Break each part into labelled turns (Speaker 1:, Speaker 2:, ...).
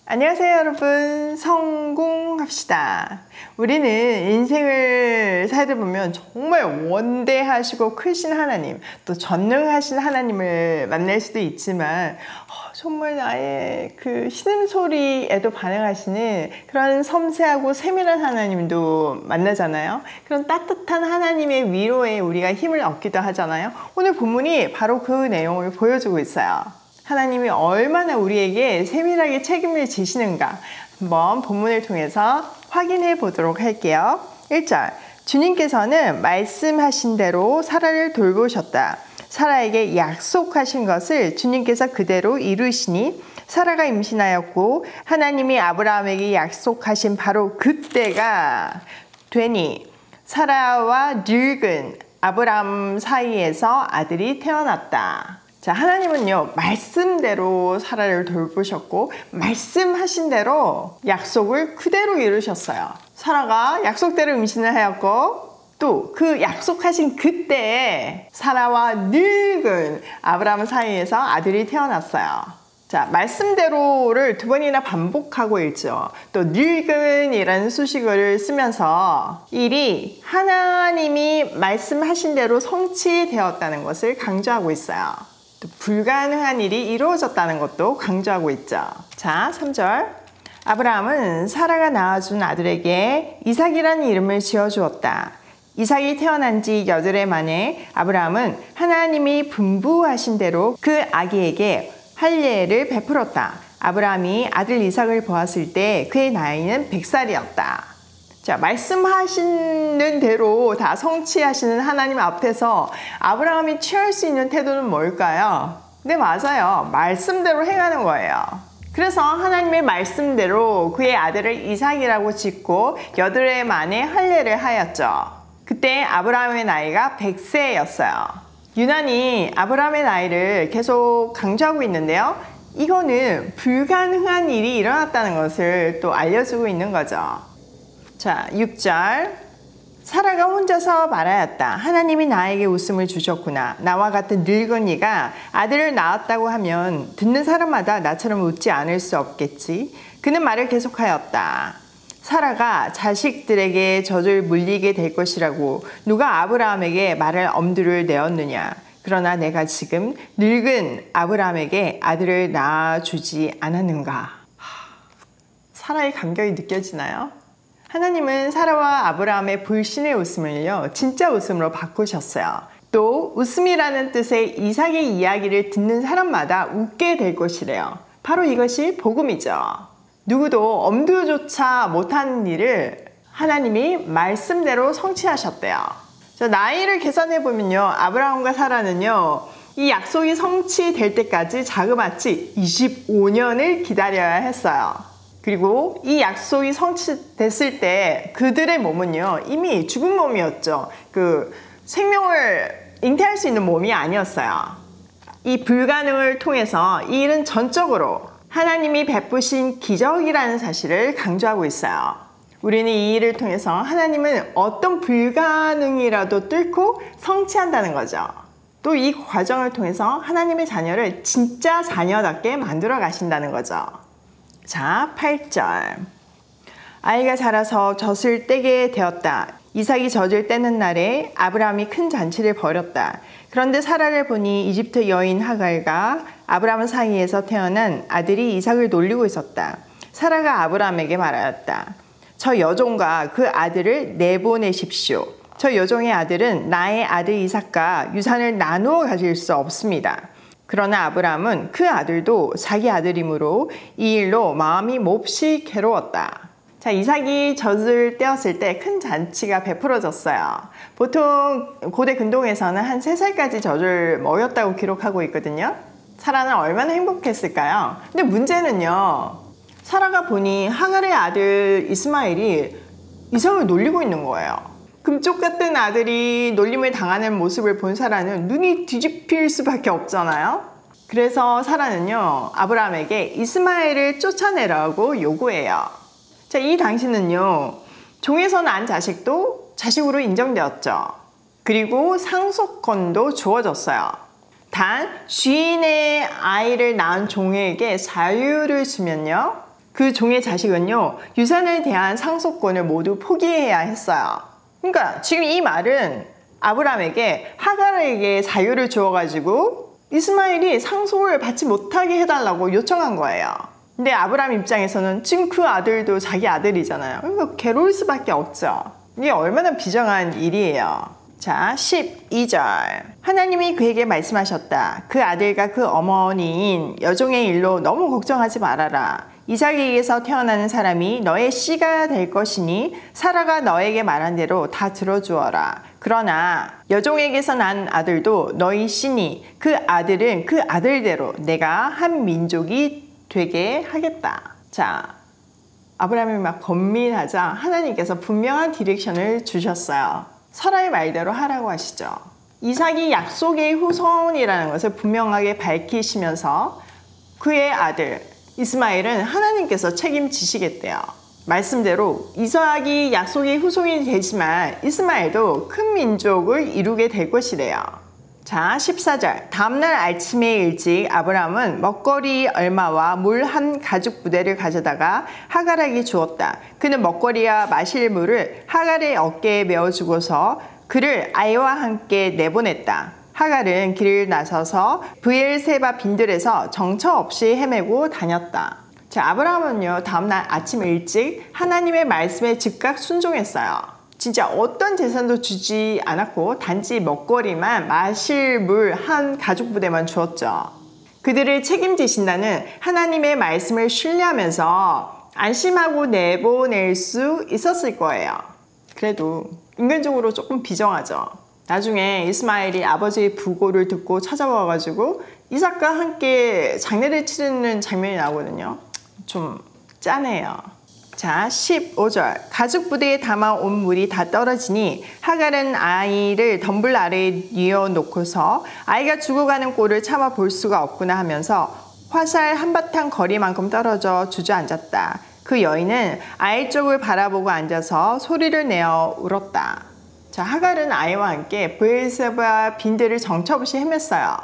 Speaker 1: 안녕하세요 여러분, 성공합시다. 우리는 인생을 살다 보면 정말 원대하시고 크신 하나님, 또 전능하신 하나님을 만날 수도 있지만 정말 나의 그 신음소리에도 반응하시는 그런 섬세하고 세밀한 하나님도 만나잖아요. 그런 따뜻한 하나님의 위로에 우리가 힘을 얻기도 하잖아요. 오늘 본문이 바로 그 내용을 보여주고 있어요. 하나님이 얼마나 우리에게 세밀하게 책임을 지시는가 한번 본문을 통해서 확인해 보도록 할게요. 1절, 주님께서는 말씀하신 대로 사라를 돌보셨다. 사라에게 약속하신 것을 주님께서 그대로 이루시니 사라가 임신하였고 하나님이 아브라함에게 약속하신 바로 그때가 되니 사라와 늙은 아브라함 사이에서 아들이 태어났다. 자, 하나님은요, 말씀대로 사라를 돌보셨고 말씀하신 대로 약속을 그대로 이루셨어요. 사라가 약속대로 임신을 하였고 또 그 약속하신 그때에 사라와 늙은 아브라함 사이에서 아들이 태어났어요. 자, 말씀대로를 두 번이나 반복하고 있죠. 또 늙은이라는 수식어를 쓰면서 일이 하나님이 말씀하신 대로 성취되었다는 것을 강조하고 있어요. 또 불가능한 일이 이루어졌다는 것도 강조하고 있죠. 자, 3절. 아브라함은 사라가 낳아준 아들에게 이삭이라는 이름을 지어주었다. 이삭이 태어난 지 8해 만에 아브라함은 하나님이 분부하신 대로 그 아기에게 할례를 베풀었다. 아브라함이 아들 이삭을 보았을 때 그의 나이는 100살이었다. 자, 말씀하시는 대로 다 성취하시는 하나님 앞에서 아브라함이 취할 수 있는 태도는 뭘까요? 네, 맞아요. 말씀대로 행하는 거예요. 그래서 하나님의 말씀대로 그의 아들을 이삭이라고 짓고 8해 만에 할례를 하였죠. 그때 아브라함의 나이가 100세였어요. 유난히 아브라함의 나이를 계속 강조하고 있는데요. 이거는 불가능한 일이 일어났다는 것을 또 알려주고 있는 거죠. 자, 6절. 사라가 혼자서 말하였다. 하나님이 나에게 웃음을 주셨구나. 나와 같은 늙은이가 아들을 낳았다고 하면 듣는 사람마다 나처럼 웃지 않을 수 없겠지. 그는 말을 계속하였다. 사라가 자식들에게 젖을 물리게 될 것이라고 누가 아브라함에게 말할 엄두를 내었느냐. 그러나 내가 지금 늙은 아브라함에게 아들을 낳아주지 않았는가. 사라의 감격이 느껴지나요? 하나님은 사라와 아브라함의 불신의 웃음을요, 진짜 웃음으로 바꾸셨어요. 또 웃음이라는 뜻의 이삭의 이야기를 듣는 사람마다 웃게 될 것이래요. 바로 이것이 복음이죠. 누구도 엄두조차 못하는 일을 하나님이 말씀대로 성취하셨대요. 자, 나이를 계산해 보면요, 아브라함과 사라는요, 이 약속이 성취될 때까지 자그마치 25년을 기다려야 했어요. 그리고 이 약속이 성취됐을 때 그들의 몸은요, 이미 죽은 몸이었죠. 그 생명을 잉태할 수 있는 몸이 아니었어요. 이 불가능을 통해서 이 일은 전적으로 하나님이 베푸신 기적이라는 사실을 강조하고 있어요. 우리는 이 일을 통해서 하나님은 어떤 불가능이라도 뚫고 성취한다는 거죠. 또 이 과정을 통해서 하나님의 자녀를 진짜 자녀답게 만들어 가신다는 거죠. 자, 8절. 아이가 자라서 젖을 떼게 되었다. 이삭이 젖을 떼는 날에 아브라함이 큰 잔치를 벌였다. 그런데 사라를 보니 이집트 여인 하갈과 아브라함 사이에서 태어난 아들이 이삭을 놀리고 있었다. 사라가 아브라함에게 말하였다. 저 여종과 그 아들을 내보내십시오. 저 여종의 아들은 나의 아들 이삭과 유산을 나누어 가질 수 없습니다. 그러나 아브라함은 그 아들도 자기 아들이므로 이 일로 마음이 몹시 괴로웠다. 자, 이삭이 젖을 떼었을 때 큰 잔치가 베풀어졌어요. 보통 고대 근동에서는 한 3살까지 젖을 먹였다고 기록하고 있거든요. 사라는 얼마나 행복했을까요? 근데 문제는요, 사라가 보니 하갈의 아들 이스마엘이 이삭을 놀리고 있는 거예요. 금쪽 같은 아들이 놀림을 당하는 모습을 본 사라는 눈이 뒤집힐 수밖에 없잖아요. 그래서 사라는요, 아브라함에게 이스마엘을 쫓아내라고 요구해요. 자, 이 당시는요, 종에서 난 자식도 자식으로 인정되었죠. 그리고 상속권도 주어졌어요. 단 주인의 아이를 낳은 종에게 자유를 주면요, 그 종의 자식은요, 유산에 대한 상속권을 모두 포기해야 했어요. 그러니까 지금 이 말은 아브라함에게 하갈에게 자유를 주어가지고 이스마엘이 상속을 받지 못하게 해달라고 요청한 거예요. 근데 아브라함 입장에서는 지금 그 아들도 자기 아들이잖아요. 그러니까 괴로울 수밖에 없죠. 이게 얼마나 비정한 일이에요. 자, 12절. 하나님이 그에게 말씀하셨다. 그 아들과 그 어머니인 여종의 일로 너무 걱정하지 말아라. 이삭에게서 태어나는 사람이 너의 씨가 될 것이니 사라가 너에게 말한 대로 다 들어주어라. 그러나 여종에게서 난 아들도 너희 씨니 그 아들은 그 아들대로 내가 한 민족이 되게 하겠다. 자, 아브라함이 막 고민하자 하나님께서 분명한 디렉션을 주셨어요. 사라의 말대로 하라고 하시죠. 이삭이 약속의 후손이라는 것을 분명하게 밝히시면서 그의 아들 이스마엘은 하나님께서 책임지시겠대요. 말씀대로 이삭이 약속의 후손이 되지만 이스마엘도 큰 민족을 이루게 될 것이래요. 자, 14절. 다음날 아침에 일찍 아브라함은 먹거리 얼마와 물 한 가죽 부대를 가져다가 하갈에게 주었다. 그는 먹거리와 마실 물을 하갈의 어깨에 메어주고서 그를 아이와 함께 내보냈다. 하갈은 길을 나서서 브엘세바 빈들에서 정처 없이 헤매고 다녔다. 자, 아브라함은요, 다음날 아침 일찍 하나님의 말씀에 즉각 순종했어요. 진짜 어떤 재산도 주지 않았고 단지 먹거리만 마실 물 한 가죽 부대만 주었죠. 그들을 책임지신다는 하나님의 말씀을 신뢰하면서 안심하고 내보낼 수 있었을 거예요. 그래도 인간적으로 조금 비정하죠. 나중에 이스마엘이 아버지의 부고를 듣고 찾아와가지고 이삭과 함께 장례를 치르는 장면이 나오거든요. 좀 짠해요. 자, 15절. 가죽 부대에 담아온 물이 다 떨어지니 하갈은 아이를 덤불 아래에 뉘어놓고서 아이가 죽어가는 꼴을 참아 볼 수가 없구나 하면서 화살 한바탕 거리만큼 떨어져 주저앉았다. 그 여인은 아이 쪽을 바라보고 앉아서 소리를 내어 울었다. 자, 하갈은 아이와 함께 브엘세바 빈들을 정처 없이 헤맸어요.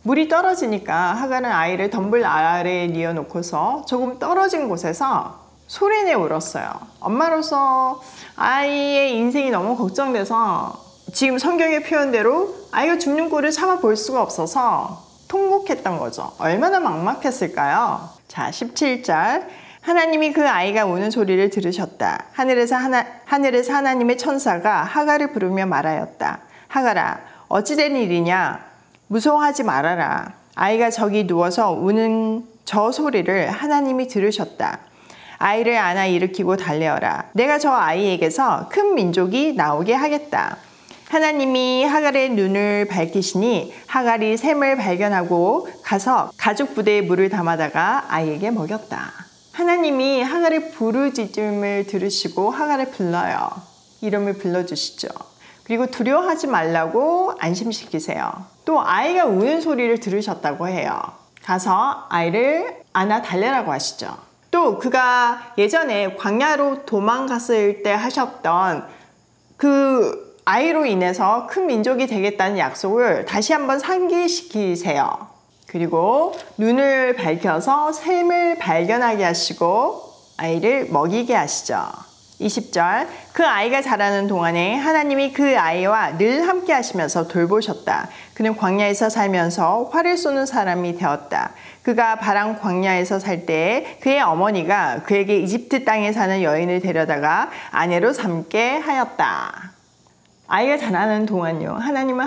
Speaker 1: 물이 떨어지니까 하갈은 아이를 덤불 아래에 뉘어놓고서 조금 떨어진 곳에서 소리내 울었어요. 엄마로서 아이의 인생이 너무 걱정돼서 지금 성경의 표현대로 아이가 죽는 꼴을 참아 볼 수가 없어서 통곡했던 거죠. 얼마나 막막했을까요? 자, 17절. 하나님이 그 아이가 우는 소리를 들으셨다. 하늘에서 하나님의 천사가 하갈을 부르며 말하였다. 하갈아, 어찌된 일이냐? 무서워하지 말아라. 아이가 저기 누워서 우는 저 소리를 하나님이 들으셨다. 아이를 안아 일으키고 달래어라. 내가 저 아이에게서 큰 민족이 나오게 하겠다. 하나님이 하갈의 눈을 밝히시니 하갈이 샘을 발견하고 가서 가죽 부대에 물을 담아다가 아이에게 먹였다. 하나님이 하갈의 부르짖음을 들으시고 하갈을 불러요. 이름을 불러주시죠. 그리고 두려워하지 말라고 안심시키세요. 또 아이가 우는 소리를 들으셨다고 해요. 가서 아이를 안아 달래라고 하시죠. 또 그가 예전에 광야로 도망갔을 때 하셨던 그 아이로 인해서 큰 민족이 되겠다는 약속을 다시 한번 상기시키세요. 그리고 눈을 밝혀서 샘을 발견하게 하시고 아이를 먹이게 하시죠. 20절. 그 아이가 자라는 동안에 하나님이 그 아이와 늘 함께 하시면서 돌보셨다. 그는 광야에서 살면서 활을 쏘는 사람이 되었다. 그가 바람 광야에서 살 때에 그의 어머니가 그에게 이집트 땅에 사는 여인을 데려다가 아내로 삼게 하였다. 아이가 자라는 동안요, 하나님은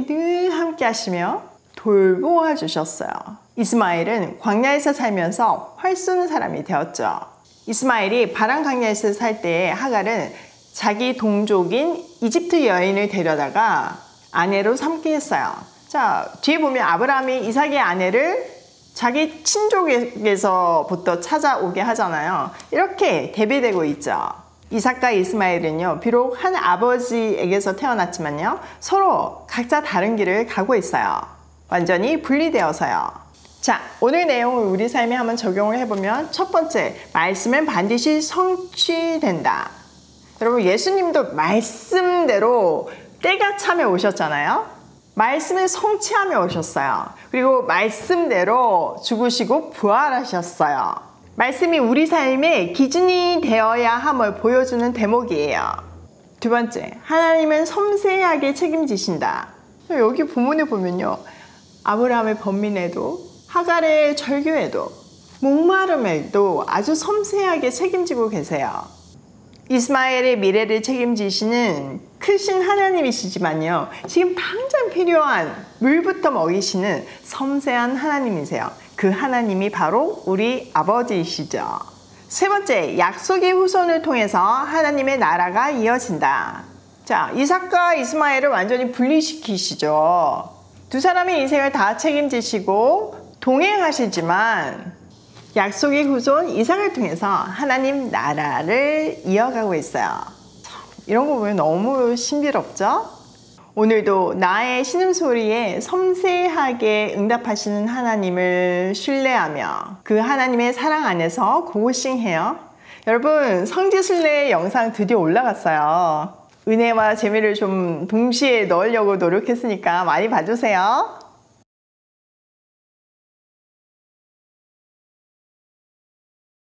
Speaker 1: 늘 함께 하시며 돌보아 주셨어요. 이스마엘은 광야에서 살면서 활 쏘는 사람이 되었죠. 이스마엘이 바람 광야에서 살 때에 하갈은 자기 동족인 이집트 여인을 데려다가 아내로 삼게 했어요. 자, 뒤에 보면 아브라함이 이삭의 아내를 자기 친족에게서부터 찾아오게 하잖아요. 이렇게 대비되고 있죠. 이삭과 이스마엘은요, 비록 한 아버지에게서 태어났지만요, 서로 각자 다른 길을 가고 있어요. 완전히 분리되어서요. 자, 오늘 내용을 우리 삶에 한번 적용을 해보면 첫 번째, 말씀은 반드시 성취된다. 여러분, 예수님도 말씀대로 때가 참에 오셨잖아요. 말씀을 성취하며 오셨어요. 그리고 말씀대로 죽으시고 부활하셨어요. 말씀이 우리 삶의 기준이 되어야 함을 보여주는 대목이에요. 두 번째, 하나님은 섬세하게 책임지신다. 여기 본문에 보면요, 아브라함의 번민에도 하갈의 절규에도 목마름에도 아주 섬세하게 책임지고 계세요. 이스마엘의 미래를 책임지시는 크신 하나님이시지만요, 지금 당장 필요한 물부터 먹이시는 섬세한 하나님이세요. 그 하나님이 바로 우리 아버지이시죠. 세 번째, 약속의 후손을 통해서 하나님의 나라가 이어진다. 자, 이삭과 이스마엘을 완전히 분리시키시죠. 두 사람의 인생을 다 책임지시고 동행하시지만 약속의 후손 이삭을 통해서 하나님 나라를 이어가고 있어요. 이런 거 보면 너무 신비롭죠? 오늘도 나의 신음소리에 섬세하게 응답하시는 하나님을 신뢰하며 그 하나님의 사랑 안에서 고고싱해요. 여러분, 성지순례 영상 드디어 올라갔어요. 은혜와 재미를 좀 동시에 넣으려고 노력했으니까 많이 봐주세요.